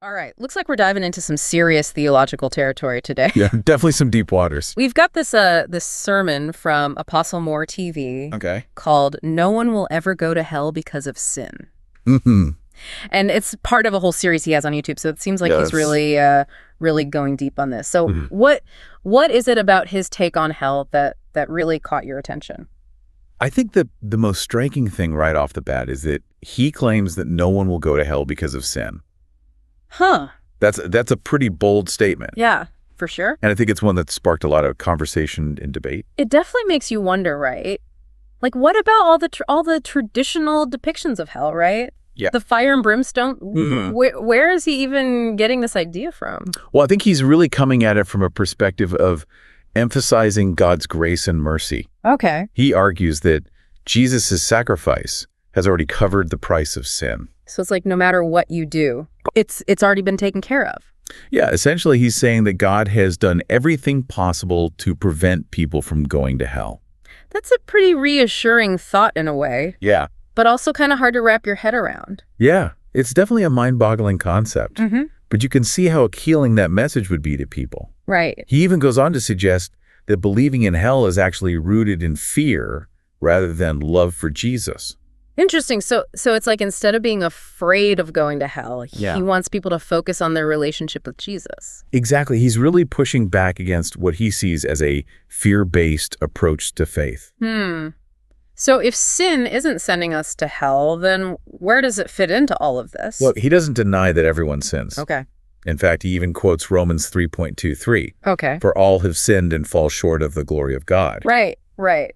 All right, looks like we're diving into some serious theological territory today. Yeah, definitely some deep waters. We've got this sermon from Apostle Moore TV Okay. called "No One Will Ever Go to Hell Because of Sin." Mm-hmm. And it's part of a whole series he has on YouTube, so it seems like he's Yes. really going deep on this. So Mhm. what is it about his take on hell that really caught your attention? I think that the most striking thing right off the bat is that he claims that no one will go to hell because of sin. Huh. That's a pretty bold statement. Yeah, for sure. And I think it's one that sparked a lot of conversation and debate. It definitely makes you wonder, right? Like, what about all the traditional depictions of hell, right? Yeah. The fire and brimstone. Mhm. Where is he even getting this idea from? Well, I think he's really coming at it from a perspective of emphasizing God's grace and mercy. Okay. He argues that Jesus' sacrifice has already covered the price of sin. So it's like no matter what you do, it's already been taken care of. Yeah, essentially he's saying that God has done everything possible to prevent people from going to hell. That's a pretty reassuring thought in a way, Yeah. but also kind of hard to wrap your head around. Yeah, it's definitely a mind-boggling concept. Mm-hmm. But you can see how appealing that message would be to people. Right. He even goes on to suggest that believing in hell is actually rooted in fear rather than love for Jesus. Interesting. So it's like instead of being afraid of going to hell, Yeah. he wants people to focus on their relationship with Jesus. Exactly. He's really pushing back against what he sees as a fear-based approach to faith. So if sin isn't sending us to hell, then where does it fit into all of this? Look, he doesn't deny that everyone sins. Okay. In fact, he even quotes Romans 3:23, Okay. "For all have sinned and fall short of the glory of God." Right.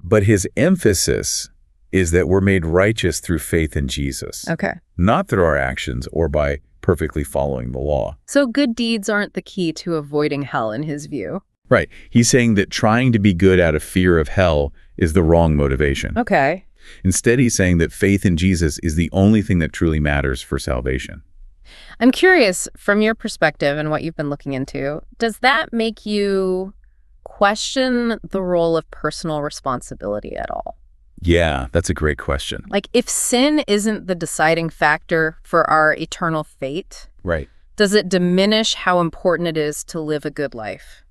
But his emphasis is that we're made righteous through faith in Jesus, Okay. not through our actions or by perfectly following the law. So good deeds aren't the key to avoiding hell in his view. Right. He's saying that trying to be good out of fear of hell is the wrong motivation. Okay. Instead, he's saying that faith in Jesus is the only thing that truly matters for salvation. I'm curious, from your perspective and what you've been looking into, does that make you question the role of personal responsibility at all? Yeah, that's a great question. Like, if sin isn't the deciding factor for our eternal fate, Right. does it diminish how important it is to live a good life?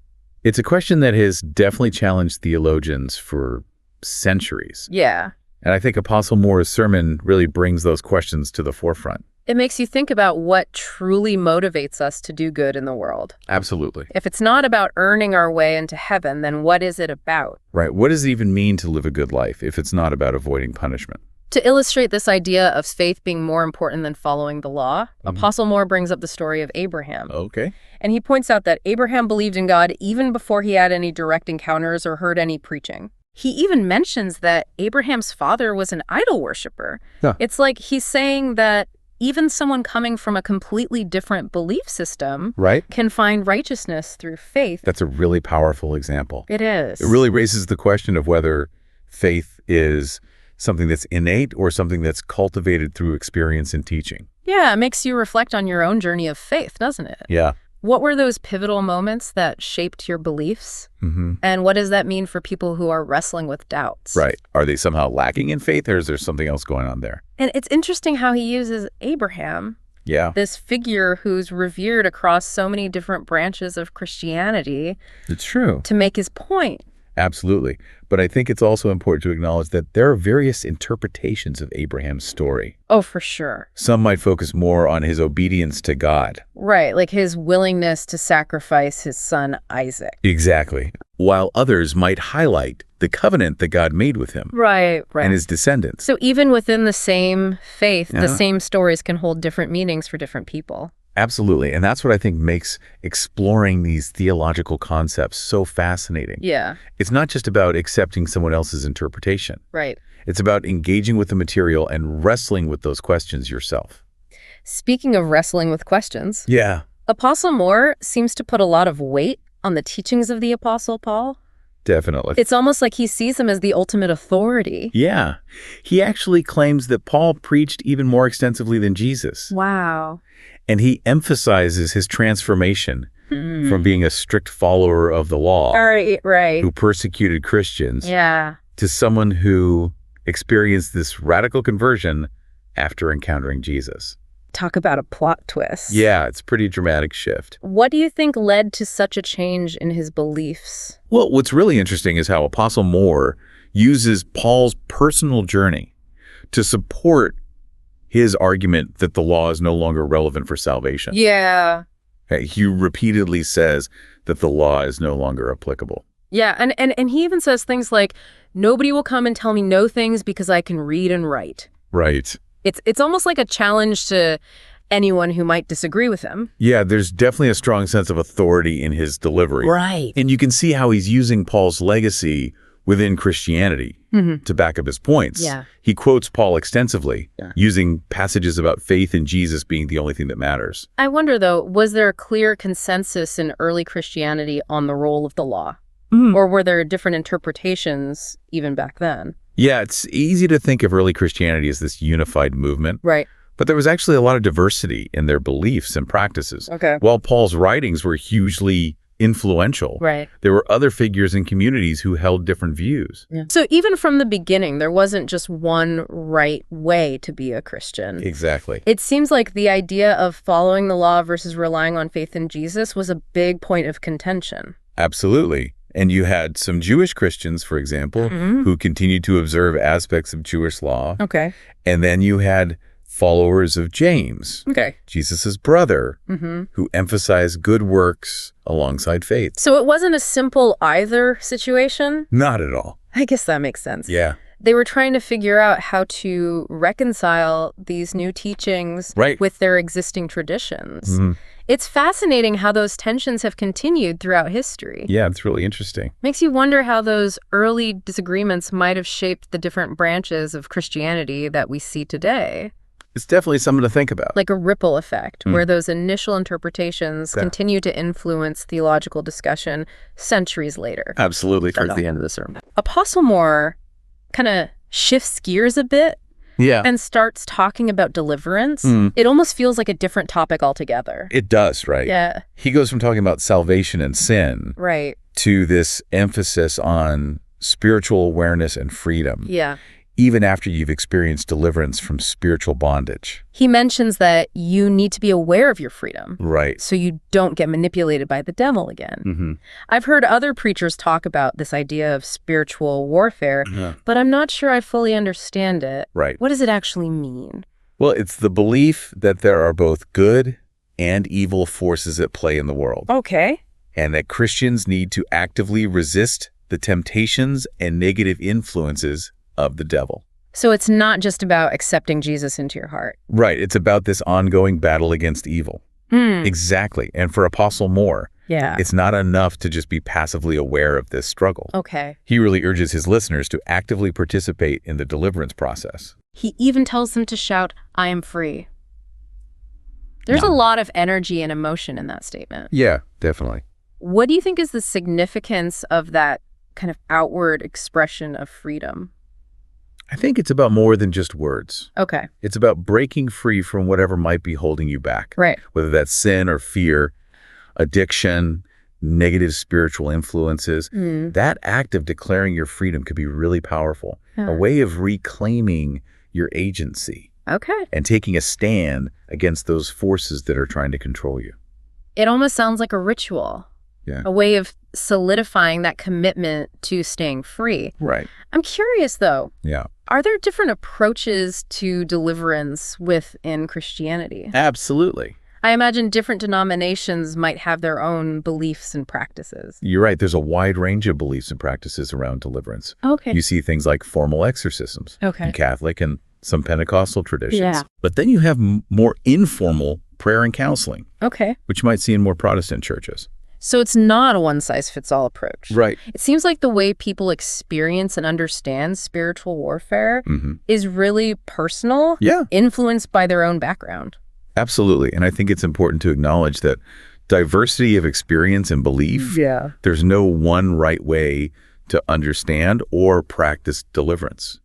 It's a question that has definitely challenged theologians for centuries. Yeah. And I think Apostle Moore's sermon really brings those questions to the forefront. It makes you think about what truly motivates us to do good in the world. Absolutely. If it's not about earning our way into heaven, then what is it about? Right. What does it even mean to live a good life if it's not about avoiding punishment? To illustrate this idea of faith being more important than following the law, Apostle Moore brings up the story of Abraham. Okay. And he points out that Abraham believed in God even before he had any direct encounters or heard any preaching. He even mentions that Abraham's father was an idol worshiper. Yeah. It's like he's saying that even someone coming from a completely different belief system Right. can find righteousness through faith. That's a really powerful example. It is. It really raises the question of whether faith is something that's innate or something that's cultivated through experience and teaching. Yeah, it makes you reflect on your own journey of faith, doesn't it? Yeah. What were those pivotal moments that shaped your beliefs? Mm-hmm. And what does that mean for people who are wrestling with doubts? Right. Are they somehow lacking in faith, or is there something else going on there? And it's interesting how he uses Abraham, Yeah. this figure who's revered across so many different branches of Christianity, It's true. to make his point. Absolutely. But I think it's also important to acknowledge that there are various interpretations of Abraham's story. Oh, for sure. Some might focus more on his obedience to God. Right, like his willingness to sacrifice his son Isaac. Exactly. While others might highlight the covenant that God made with him Right. and his descendants. So even within the same faith, Yeah. the same stories can hold different meanings for different people. Absolutely. And that's what I think makes exploring these theological concepts so fascinating. Yeah, It's not just about accepting someone else's interpretation. right. It's about engaging with the material and wrestling with those questions yourself. Speaking of wrestling with questions, Yeah, Apostle Moore seems to put a lot of weight on the teachings of the Apostle Paul. definitely. It's almost like he sees him as the ultimate authority. Yeah. He actually claims that Paul preached even more extensively than Jesus. Wow. And he emphasizes his transformation Hmm. from being a strict follower of the law Right. who persecuted Christians Yeah. to someone who experienced this radical conversion after encountering Jesus. Talk about a plot twist. Yeah, it's a pretty dramatic shift. What do you think led to such a change in his beliefs? Well, what's really interesting is how Apostle Moore uses Paul's personal journey to support his argument that the law is no longer relevant for salvation. Yeah. Okay, he repeatedly says that the law is no longer applicable. Yeah, and he even says things like, nobody will come and tell me no things because I can read and write. Right. It's almost like a challenge to anyone who might disagree with him. Yeah, there's definitely a strong sense of authority in his delivery. Right. And you can see how he's using Paul's legacy within Christianity to back up his points. Yeah. He quotes Paul extensively, using passages about faith in Jesus being the only thing that matters. I wonder, though, was there a clear consensus in early Christianity on the role of the law? Or were there different interpretations even back then? Yeah, it's easy to think of early Christianity as this unified movement. Right. But there was actually a lot of diversity in their beliefs and practices. Okay. While Paul's writings were hugely influential, Right. there were other figures in communities who held different views. Yeah. So even from the beginning, there wasn't just one right way to be a Christian. Exactly. It seems like the idea of following the law versus relying on faith in Jesus was a big point of contention. Absolutely. And you had some Jewish Christians, for example, who continued to observe aspects of Jewish law. Okay. And then you had followers of James, Okay. Jesus's brother, who emphasized good works alongside faith. So it wasn't a simple either situation? Not at all. I guess that makes sense. Yeah. They were trying to figure out how to reconcile these new teachings with their existing traditions. It's fascinating how those tensions have continued throughout history. Yeah, it's really interesting. Makes you wonder how those early disagreements might have shaped the different branches of Christianity that we see today. It's definitely something to think about. Like a ripple effect, where those initial interpretations continue to influence theological discussion centuries later. Absolutely, towards the end of the sermon. Apostle Moore kind of shifts gears a bit Yeah. and starts talking about deliverance. It almost feels like a different topic altogether. It does, right? Yeah. He goes from talking about salvation and sin Right. to this emphasis on spiritual awareness and freedom, Yeah. even after you've experienced deliverance from spiritual bondage. He mentions that you need to be aware of your freedom Right. so you don't get manipulated by the devil again. I've heard other preachers talk about this idea of spiritual warfare, but I'm not sure I fully understand it. Right. What does it actually mean? Well, it's the belief that there are both good and evil forces at play in the world, Okay. and that Christians need to actively resist the temptations and negative influences of the devil. So it's not just about accepting Jesus into your heart. Right. It's about this ongoing battle against evil. Exactly. And for Apostle Moore, Yeah. it's not enough to just be passively aware of this struggle. Okay. He really urges his listeners to actively participate in the deliverance process. He even tells them to shout, "I am free." There's a lot of energy and emotion in that statement. Yeah, definitely. What do you think is the significance of that kind of outward expression of freedom? I think it's about more than just words. Okay. It's about breaking free from whatever might be holding you back. Right. Whether that's sin or fear, addiction, negative spiritual influences. That act of declaring your freedom could be really powerful. A way of reclaiming your agency Okay. and taking a stand against those forces that are trying to control you. It almost sounds like a ritual. Yeah. A way of solidifying that commitment to staying free. Right. I'm curious, though. Yeah. Are there different approaches to deliverance within Christianity? Absolutely. I imagine different denominations might have their own beliefs and practices. You're right. There's a wide range of beliefs and practices around deliverance. Okay. You see things like formal exorcisms Okay. in Catholic and some Pentecostal traditions. Yeah. But then you have more informal prayer and counseling, Okay. which you might see in more Protestant churches. So it's not a one-size-fits-all approach. Right. It seems like the way people experience and understand spiritual warfare is really personal, Yeah, influenced by their own background. absolutely. And I think it's important to acknowledge that diversity of experience and belief, Yeah. there's no one right way to understand or practice deliverance.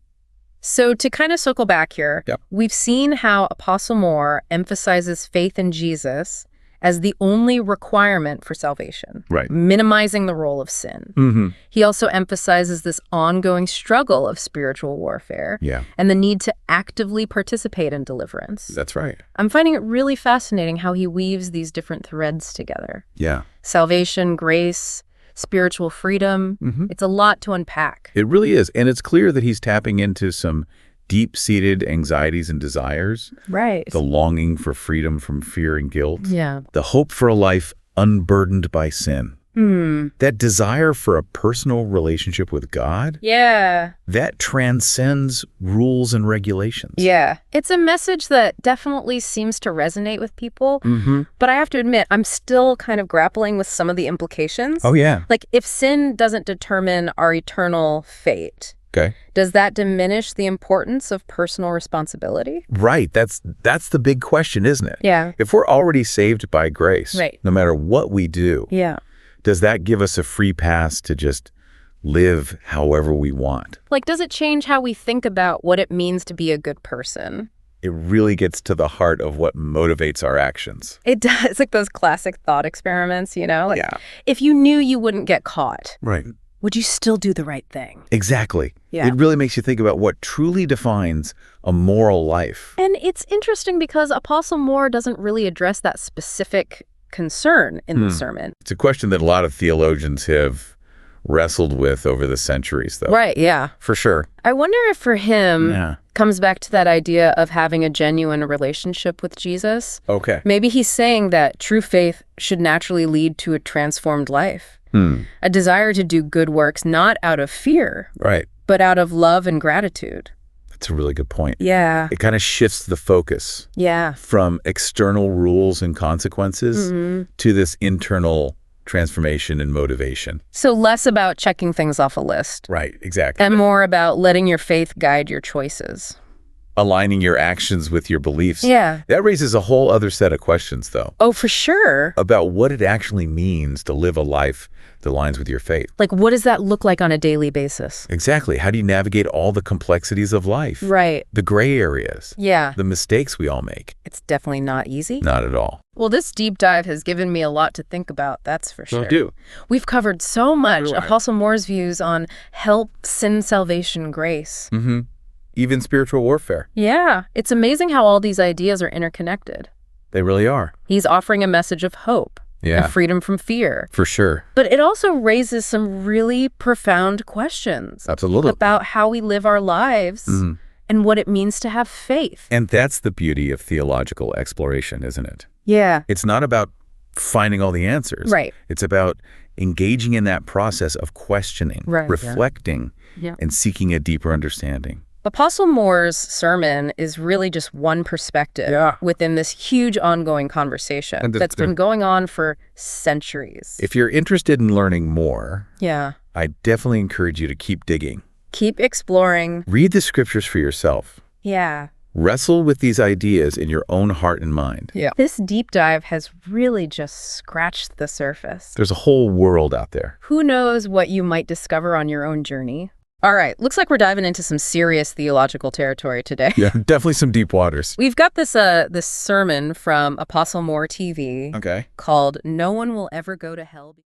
So to kind of circle back here, Yep. we've seen how Apostle Moore emphasizes faith in Jesus as the only requirement for salvation, right, minimizing the role of sin. He also emphasizes this ongoing struggle of spiritual warfare and the need to actively participate in deliverance. That's right. I'm finding it really fascinating how he weaves these different threads together. Yeah. Salvation, grace, spiritual freedom. It's a lot to unpack. It really is. And it's clear that he's tapping into some deep-seated anxieties and desires. Right. The longing for freedom from fear and guilt. Yeah. The hope for a life unburdened by sin. That desire for a personal relationship with God. Yeah. That transcends rules and regulations. Yeah. It's a message that definitely seems to resonate with people. But I have to admit, I'm still kind of grappling with some of the implications. Oh, yeah. Like, if sin doesn't determine our eternal fate, does that diminish the importance of personal responsibility? Right. That's the big question, isn't it? Yeah. If we're already saved by grace, no matter what we do, does that give us a free pass to just live however we want? Like, does it change how we think about what it means to be a good person? It really gets to the heart of what motivates our actions. It does. It's like those classic thought experiments, you know? Like, if you knew you wouldn't get caught, would you still do the right thing? Exactly. It really makes you think about what truly defines a moral life. And it's interesting because Apostle Moore doesn't really address that specific concern in the sermon. It's a question that a lot of theologians have wrestled with over the centuries, though. Right, yeah. For sure. I wonder if for him, comes back to that idea of having a genuine relationship with Jesus. Okay. Maybe he's saying that true faith should naturally lead to a transformed life. A desire to do good works, not out of fear, but out of love and gratitude. That's a really good point. Yeah. It kind of shifts the focus from external rules and consequences to this internal transformation and motivation. So less about checking things off a list. Right, exactly. And more about letting your faith guide your choices. Aligning your actions with your beliefs. Yeah. That raises a whole other set of questions, though. Oh, for sure. About what it actually means to live a life that aligns with your faith. Like, what does that look like on a daily basis? Exactly. How do you navigate all the complexities of life? Right. The gray areas. Yeah. The mistakes we all make. It's definitely not easy. Not at all. Well, this deep dive has given me a lot to think about, that's for sure. Oh, do. We've covered so much. Apostle Moore's views on help, sin, salvation, grace. Even spiritual warfare. Yeah. It's amazing how all these ideas are interconnected. They really are. He's offering a message of hope. And freedom from fear. For sure. But it also raises some really profound questions. Absolutely. About how we live our lives and what it means to have faith. And that's the beauty of theological exploration, isn't it? Yeah. It's not about finding all the answers. Right. It's about engaging in that process of questioning, reflecting, and seeking a deeper understanding. Apostle Moore's sermon is really just one perspective within this huge ongoing conversation that's been going on for centuries. If you're interested in learning more, I definitely encourage you to keep digging. Keep exploring. Read the scriptures for yourself. Yeah. Wrestle with these ideas in your own heart and mind. Yeah. This deep dive has really just scratched the surface. There's a whole world out there. Who knows what you might discover on your own journey? All right, looks like we're diving into some serious theological territory today. Yeah, definitely some deep waters. We've got this sermon from Apostle Moore TV called "No One Will Ever Go to Hell."